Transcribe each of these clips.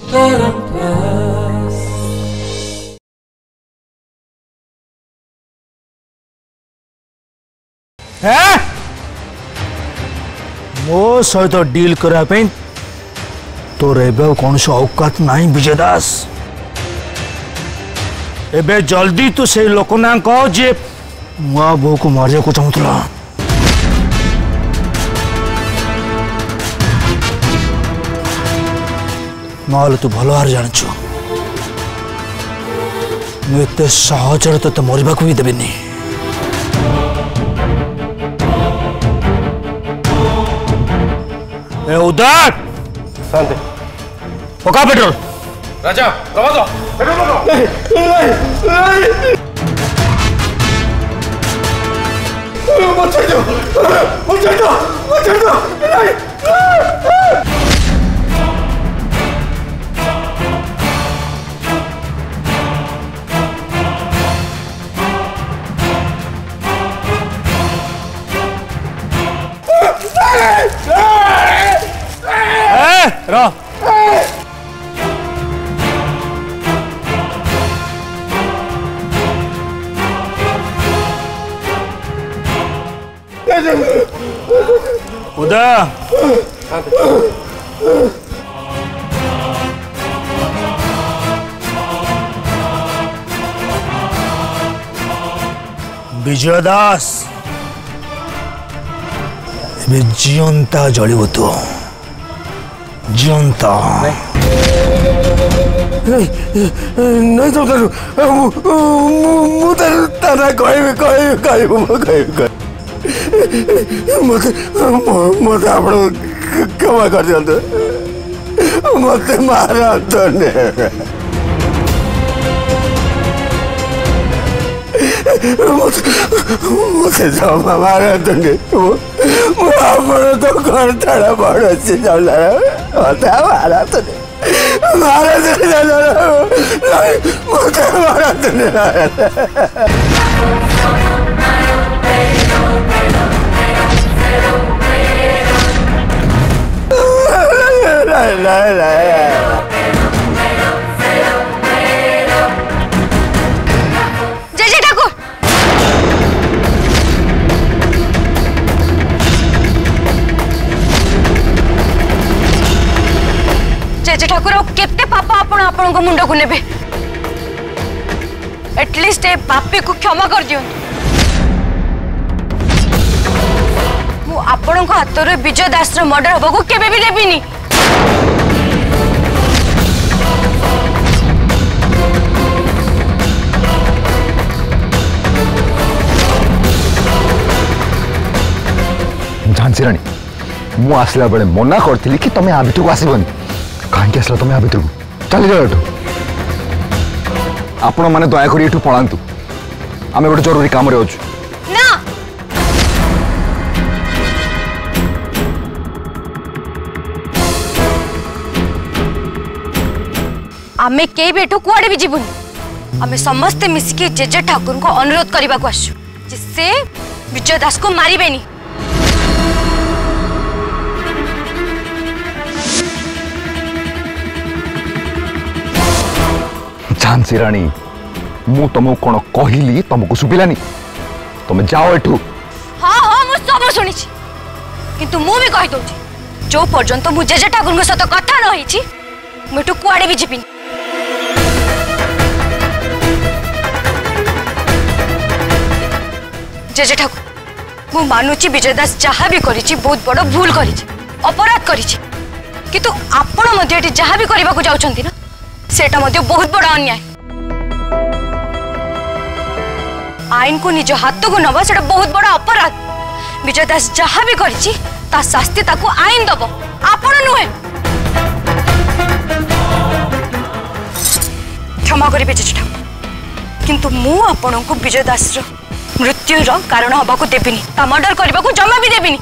मो सहित डील करने तोर एवं कौन सा औकात नहीं विजय दास। एबे जल्दी तू से लोक ना कह जे मुआ बो को मारिया को चाहूला। नहले तू भल हार जाचु मुझे सहजरे तो मरवा भी देविनी। उदर शांति पका पेट्रोल राजा दबा दो रह उदा विजय दास जीवंता जड़ब तो जीवंता नहीं तो मत आप क्षमा कर दिखाते मत मारा मत जमा मारा तो घर छाड़ा बड़ अच्छे चल मत मारा तो मारा मत मारा तो जय जय ठाकुर जय जय ठाकुर केते पापा आपण आपण को मुंड को नेबे एटलीस्ट ए पापी को क्षमा कर दियो। मु आपण को हाथ रे विजय दास रो मर्डर होबो को केबे भी देबिनी। झांसी रानी मु आसला बेले मना करथिली कि तमे आ भितर को आसीबनी कहीं आसला तमे आ भितर को चली जाओ एठू आपण माने दया करी एठू पळांतु आमे गोटे जरूरी काम रे अछु ना आमे के भी एठू कुआडे भी जीवुनी आमे समस्त मिसिके जेजे ठाकुर को अनुरोध करबा को आसु जिससे विजय दास को मारिबेनी। झांसी रानी मु तुमको कौन कहली तुमको सुबिलानी तुम जाओ एठू। हाँ हाँ मु सब सुनी किंतु मु भी कहि दउची जो पर्यंत मु जेजे ठाकुर के साथ कथा न होईची मुठू कुआडे भी जीबिनी। जेजे ठाकुर मु मानुची विजय दास जहाँ भी करिची बहुत बड़ भूल करिची अपराध करिची किंतु आपण मध्ये एठी जहाँ भी करबा को जाउछंती ना सेटा मध्ये बहुत बड़ा अन्याय। आईन को निज हाथ को नवा सेटा बहुत बड़ा अपराध। विजय दास जहाँ भी करिची ता शास्ति ताको आईन दबो आपण नुहे। क्षमा करिबे जेजे ठाकुर किंतु मु आपण को विजय दास रो मृत्यु रो कारण हबा को देबिनी ता मर्डर करबा को जमा भी देबिनी।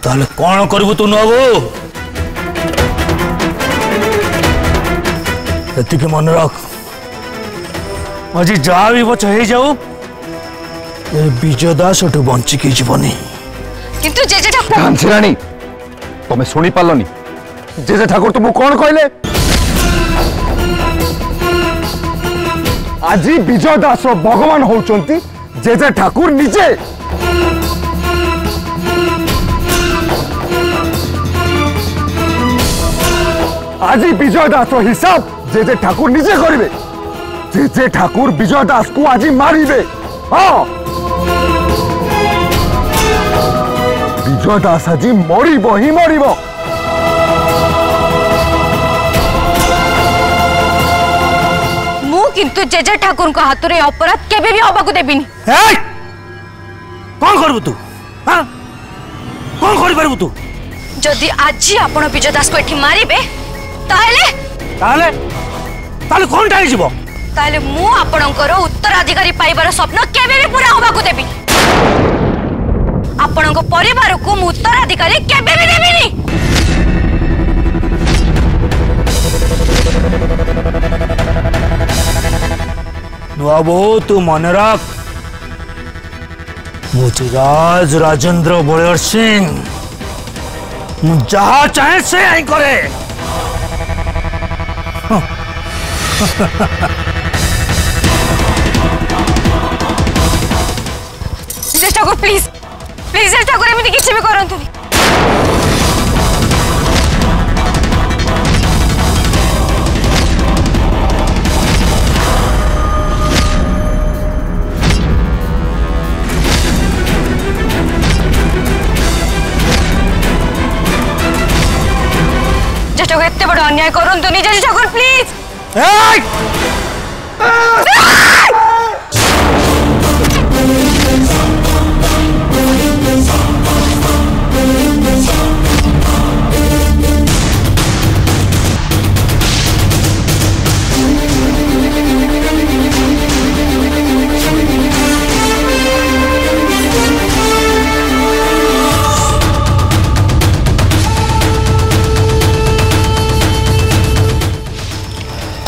ताले कौन करबु तू नबो एति के मन रख आज जहाँ भी बच हो जाऊ विजय दास एठू बंचिकी जीवनी किंतु जेजे ठाकुर घांसीराणी तुम शुणी पारलनी जेजे ठाकुर तुमको कौन कहले आज विजय दास भगवान होउचंती जेजे ठाकुर निजे आज विजय दास हिसाब जेजे ठाकुर निजे करिवे जेजे ठाकुर विजय दास को आज मारिबे हाँ विजय दास आज मरिब ही मरिब मु किंतु जेजे ठाकुर को हाथ रे अपराध केबे भी हबाकू देबिनी कौन करबू तू हाँ कौन करि परबू तू जदि आज आपण विजय दास को एठी मारिबे ताले ताले ताले कौन टाई जीवो ताले मु आपणकर उत्तराधिकारी पाइबार स्वप्न केबे भी पूरा हबाकू देबी आपणक परिवार को मु उत्तराधिकारी केबे भी देबिनी बाबू तू मन रख मुझे राज राजेंद्र बलियर सिंह मु जहा चाहे से आई करे ठाकुर प्लीज प्लीज ठाकुर एमती किसी भी करंतु ठाकुर एते बड़ अन्याय करंतु नि जज ठाकुर प्लीज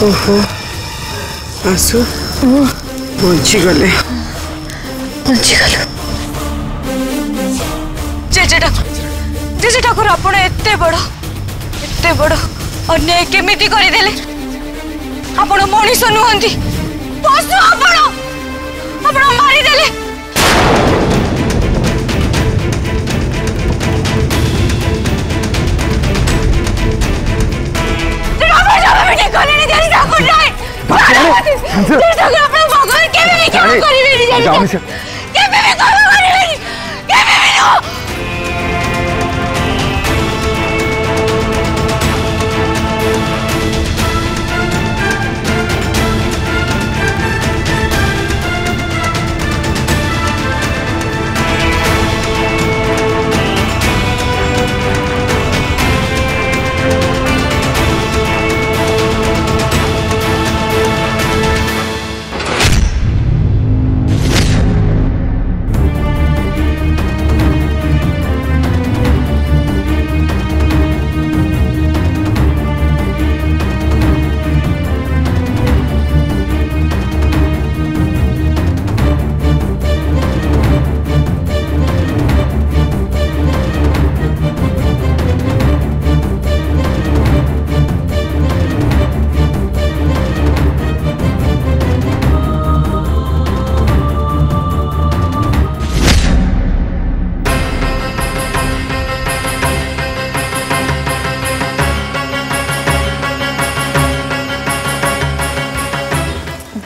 ओहो आसु बंची गले जेजे ठाकुर आपण एते बड़ अन्याय केमिति करिदेले आपण मनीष नुहंती पशु आपण मारी देले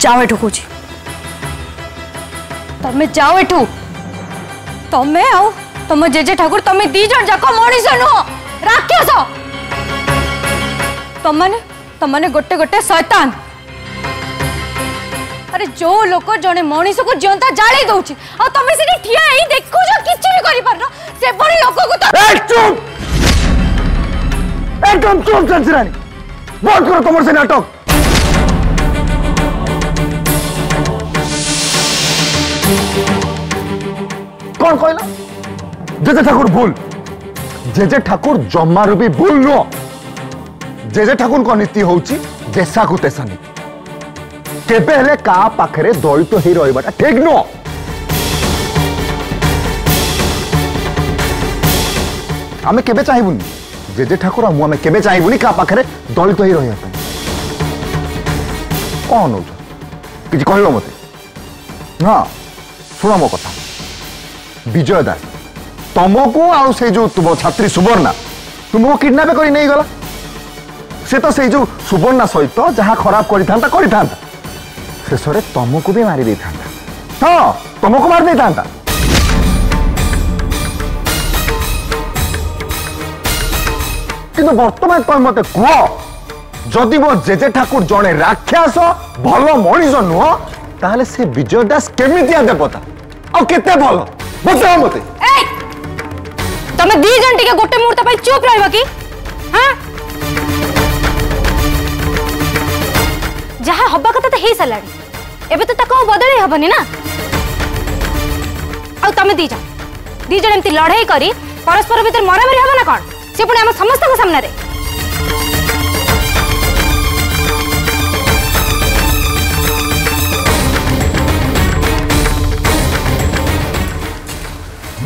जाओ एठू कौच तमें जाओ एठू तमें आओ तुम जेजे ठाकुर तमें दी जन जाक मनीष नुह राक्षस तमने गोटे गोटे शैतान अरे जो लोक जने मनीष को जिंता जाली दउची आ तमें से ठिया ही देखु जो किछि भी करि परनो से बड़ी लोक को तो चुप एकदम चुप संसरानी बंद करो तुम से नाटक कौन कहला जेजे ठाकुर भूल जेजे ठाकुर जमारू भी भूल नुह जेजे ठाकुर को नीति होउची जैसा को तैसा नहीं केबे हेले का पाखरे दलित ही रहिबाटा ठीक नुह आमे केबे चाहिबुनी जेजे ठाकुर मु आमे केबे चाहिबुनी का पाखरे दलित होई रहिया पे कोन हो किछि कहलो मते ना सुना मो कथा विजय दास तुमको आ से जो तुम छात्री सुवर्णा तुमको किडनैप कर नहीं गला से तो से जो सुवर्णा सहित जहाँ खराब कर शेष में तुमको भी मारी था हाँ तुमको मार दे था कि बर्तमान तुम मत कह जदि मो जेजे ठाकुर जड़े राक्षस भल मनीष नुह ताहले से विजय दास केमितिया देवता आ केते भल बताओ मते तमे दी जन टिके गोटे मुहूर्त पर चुप रहबा की हां जहा हब्बा कथा त हे सलाडी एबे तो तको बदले हबनी ना आ तमे दी जन एमती लड़ाई करी परस्पर भीतर मरामरी हबा ना कोन से पुणी हम समस्त को सामने रे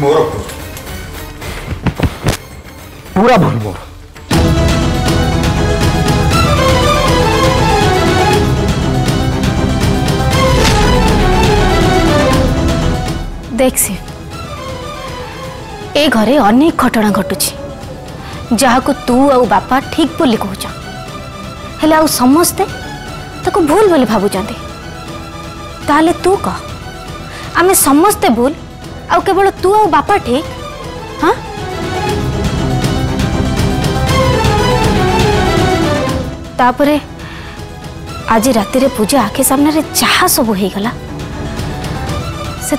मोर पूरा भूल मोर देख सी ए घरे अनेक घटना घटुची जहाँ को तू आ बापा ठीक बोली कहूच हेले आ समस्ते ताको भूल बोली भावुचंती ताले तू कह आमे समस्ते भूल आ केवल तू आ बापा ठीक हाँ तापरे आज राति रे पूजा आखे सामने रे जहा सब हो गला से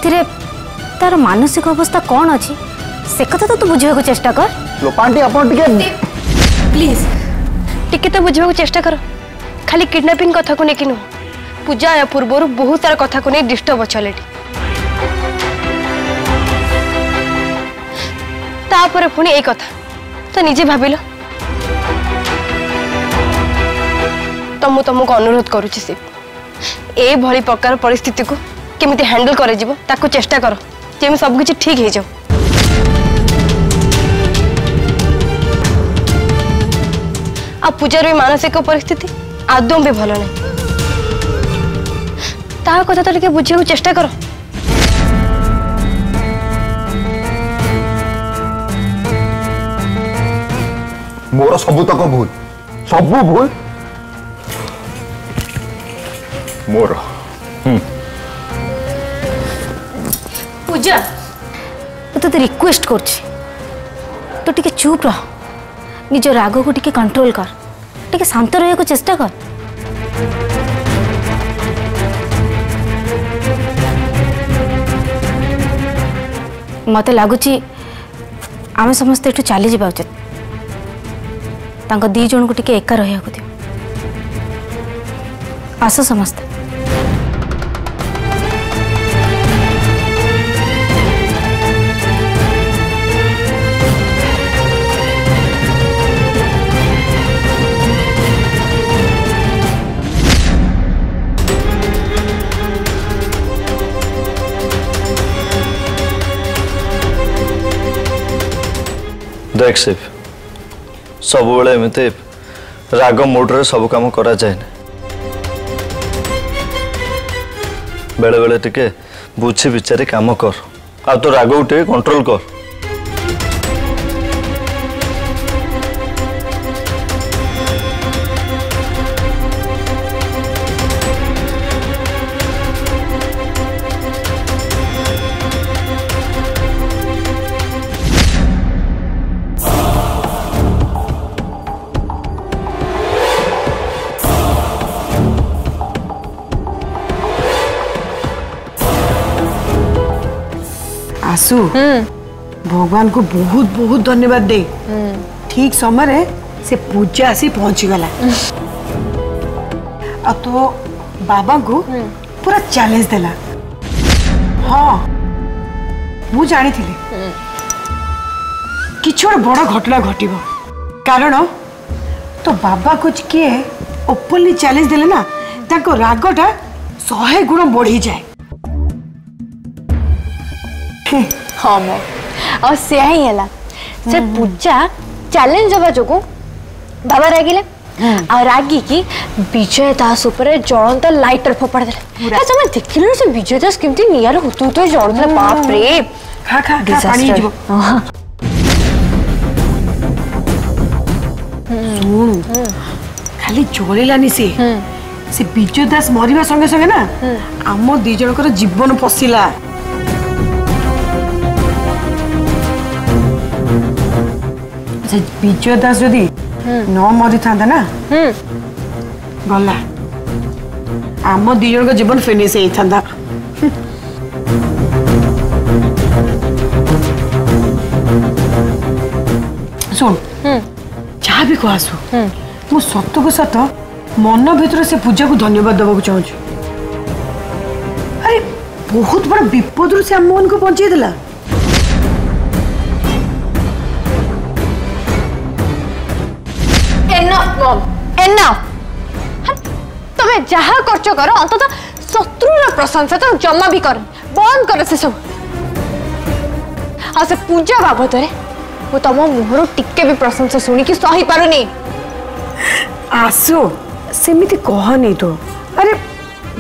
तार मानसिक अवस्था कौन अच्छी से कथा तो तू बुझे चेष्टा कर लोपांटी अपन टिके प्लीज टिके तो बुझे चेष्टा कर खाली किडनैपिंग कथा को लेकिन पूजा या पूर्व बहुत सारा कथा को नहीं डिस्टर्ब अच्छे तापर पुणी एक कथा तो निजे भाविल तो मु तुमको अनुरोध करुच्ची से ए भली प्रकार परिस्थिति को केमिति हैंडल करे जीवो ताको चेष्टा करो जे सब कुछ ठीक हो जाओ आ पूजार भी मानसिक परिस्थिति आदौ भी भल नहीं ता कथा तो टिके बुझे चेष्टा करो मोर सबुतक भूल सबू भूल मोर पूजा तो रिक्वेस्ट कर तो टिके चुप रह निज राग को टिके कंट्रोल कर टिके शांत रहा को चेष्टा कर मत लगुच आम समस्ते एठू चली जावा उचित दी जन को टिके एका रहा दियो आस समस्ते देख सिर्फ सब बेले एमती राग मुड्रे सब काम करा जाए बेले बेले टिके बुझी विचारी काम कर आ तो राग टे कंट्रोल कर आसु भगवान को बहुत बहुत धन्यवाद दे ठीक समय से पूजा आसी पहुंची गला आ तो बाबा को पूरा चैलेंज देला हाँ मु जानी थी किछ बड़ घटना घटिबो कारण तो बाबा कुछ किए ओपनली चैलेंज देले ना ताको रागटा 100 गुण बढ़ी जाए हाँ मो और से ही है से पूजा चैलेंज हवा जो बाबा रागिले आ रागी की विजय दास ऊपर जलंत लाइटर फोपाड़ देले तुम देखिल से विजय दास केमती नियार होतु तो जलुला बाप रे खा खा पानी जीवो खाली जलिलानी से विजय दास मरिबा संगे संगे ना आम दी जनकर जीवन पशिला विजय दास जदि न मरी था ना गला आम दी जन जीवन फिनिश होता सुन जहाँ भी कह आसू मु सत को सत मन भीतर से पूजा को धन्यवाद देवा चाहूँ अरे बहुत बड़ा विपद से आम मन को बचे देला तुम्हें जहाँ खर्च कर अंत शत्रु प्रशंसा तो जमा भी कर बंद कर से सब से पूजा बाबद वो तुम मुहर टिके भी प्रशंसा शुणिकी सही पारुनी आसो सेमिति कहनी तो अरे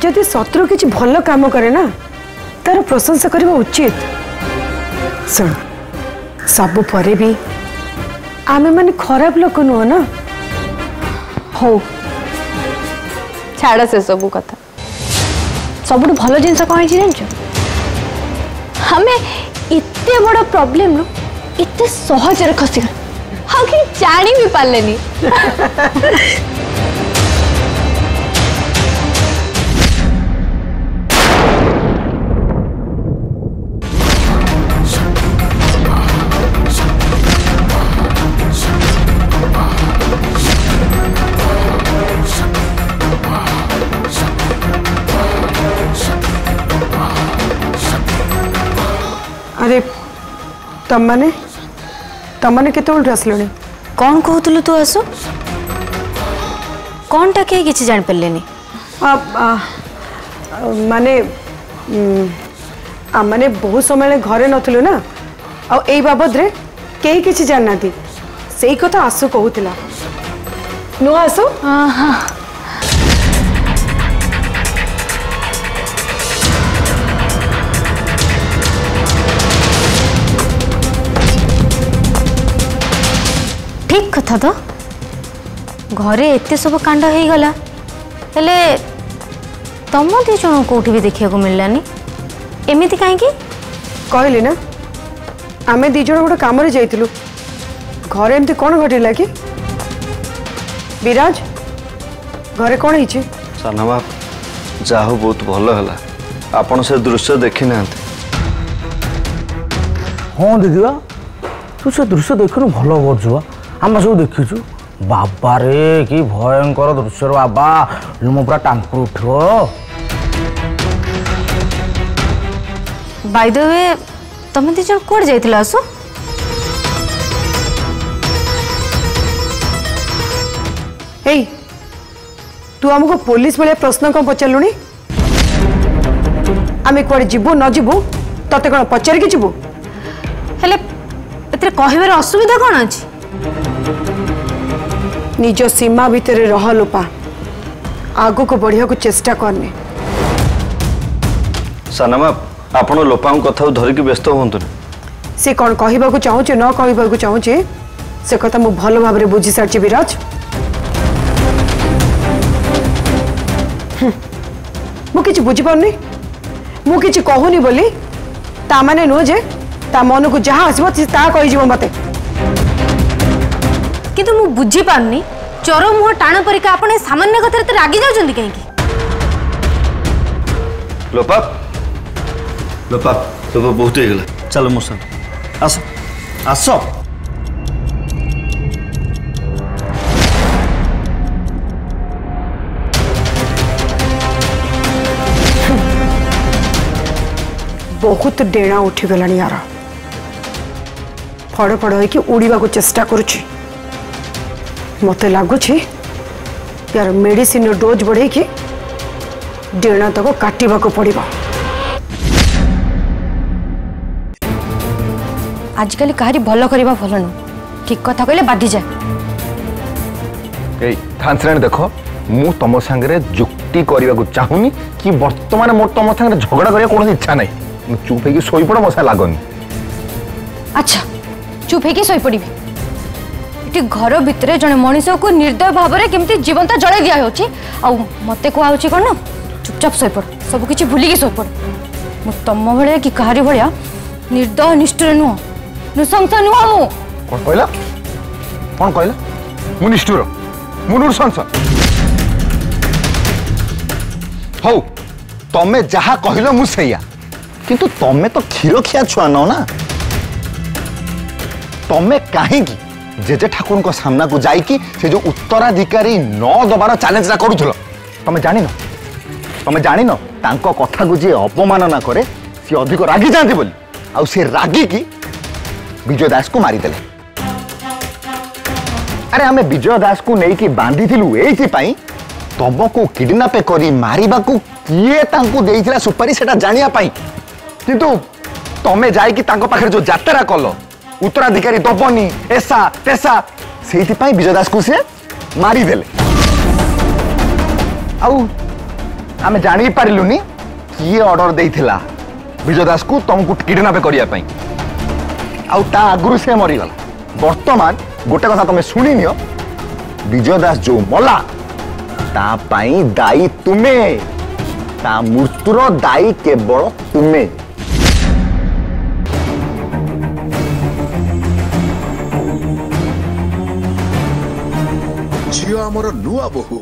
जदि शत्रु किसी भल काम करे ना तार प्रशंसा करवा उचित सुन सब परे भी आमे माने खराब लोक नुह ना हो छाड़ से सब कथा सब भल जिन कौन जान हमें इतने बड़ प्रॉब्लम रू इतने सहज खसी हाँ कि जानी भी पार्लेनी अरे तमने केते उल्ट आसलुनी कौन कहतलु तू आसो कौन टा के किछि जान पल्लेनी माने माने बहुत समय घरे नथलु ना आ एई बाबद रे केही किछि जानना थी सेई कथा आसु कहूतिला नो आसु हां ठीक कथा तो घरे एते सब कांड हो गला हेले तुम दी जन कौटी भी देखा मिललानी एमती कहीं कहली ना आमे दी जन गोटे काम रे जाइतिलु घरे एमती कौन घटिला कि विराज घरे कौन हिची साना बाप जाहु बहुत भल है आपण से दृश्य देखी ना हाँ देखा तू से दृश्य देखु भल कर आम सब देखीचु बाबा रे कि भयंकर दृश्य बाबा लुम पूरा टांकुर उठ बाय द वे तुम दी जन कोड जाइतिला आसो हे तू हमको पुलिस वाले प्रश्न कौन पचारूनी आमे कुआडे जीवु न जीवु तते कौन पचार के जीवु हेले एतरे कहिबार असुविधा कौन अछि निज सीमा भितर रह लोपा आगो को बढ़िया को चेष्टा करने सानामा आपण लोपा कथा धरिकी व्यस्त हूँ से कौन कहबा को चाहूचे न कहबा को चाहूचे से कथा मु भल भाव में बुझी सारी विराज मु किछि बुझी पारनी मु किछि कहूनी बोली ता माने नुह जे ता मन को जहाँ आसब ता कहि जीव मते किंतु मु बुझी पारनी चोर मुह टाण परिका आपण सामान्य कथा रे रागी जाउछंदी कहीं लोपा लोपा लोपा बहुत हो गला चलो मो संग आस आस बहुत डेणा उठीगला यार फड़ फड़ होइकी उड़ीबा को चेष्टा करुछि मते लगुछि यार मेडिसिन डोज बढ़े कि डेणा तक काटिबा को पड़िबा आजिकल कहारी भल करवा भल नु ठीक कथा कहले बाधी जाए। ए थांसराणी देखो मु तुम सांगे जुक्ति करने को चाहूनी कि वर्तमान मोर तुम सांगे झगड़ा करने कौन इच्छा नहीं। चुप है शोई पड़ मशा लगनी। अच्छा चुप है शोई पड़ी इटी घर भितर जड़े मनीष को निर्दय भाव में केमती जीवंत जड़े दिया मत कह कौन ना चुपचाप शोई पड़ सब किसी भूलिकी शोई पड़। मु तुम भाया कि कहारी भाया निर्दय निष्ठुर नुह नृशंस नुह मु कौन कहला मु निष्ठुर मु नृशंस हौ तमे जहा कहल मु सैया किंतु तमे तो क्षीर खिया छुआ न ना तमे कहीं जेजे ठाकुर को सामना को जाइकी से जो उत्तराधिकारी न दबार चैलेंज करूथलो तमे जानी न तांको कथा को जे अपमानना करे सी अधिक रागी जाती बोली आउ से रागी की विजय दास को मारी देले। अरे हमें विजय दास को नहीं कि बांधी थिलु एथि पई तमको किडनैप करी मारिबा को किए तांको देइथिला सुपारी सेटा जानिया पई किंतु तमे जाई कि तांको पाखरे जो यात्रा कलो उत्तराधिकारी दबनी ऐसा तेसा से विजय दास को से मारी देले। आउ आमे जानी पारिलुनी किए ऑर्डर देइथिला विजय दास को तुमको किडनैप करिया पई आउ ता आगुरु से मरीगला। वर्तमान गोटे कथा तुम शुणी नियो विजय दास जो मला ता पाई दायी तुमे ता मृत्युर दायी केवल तुमे। झियो आमर नुआ बहु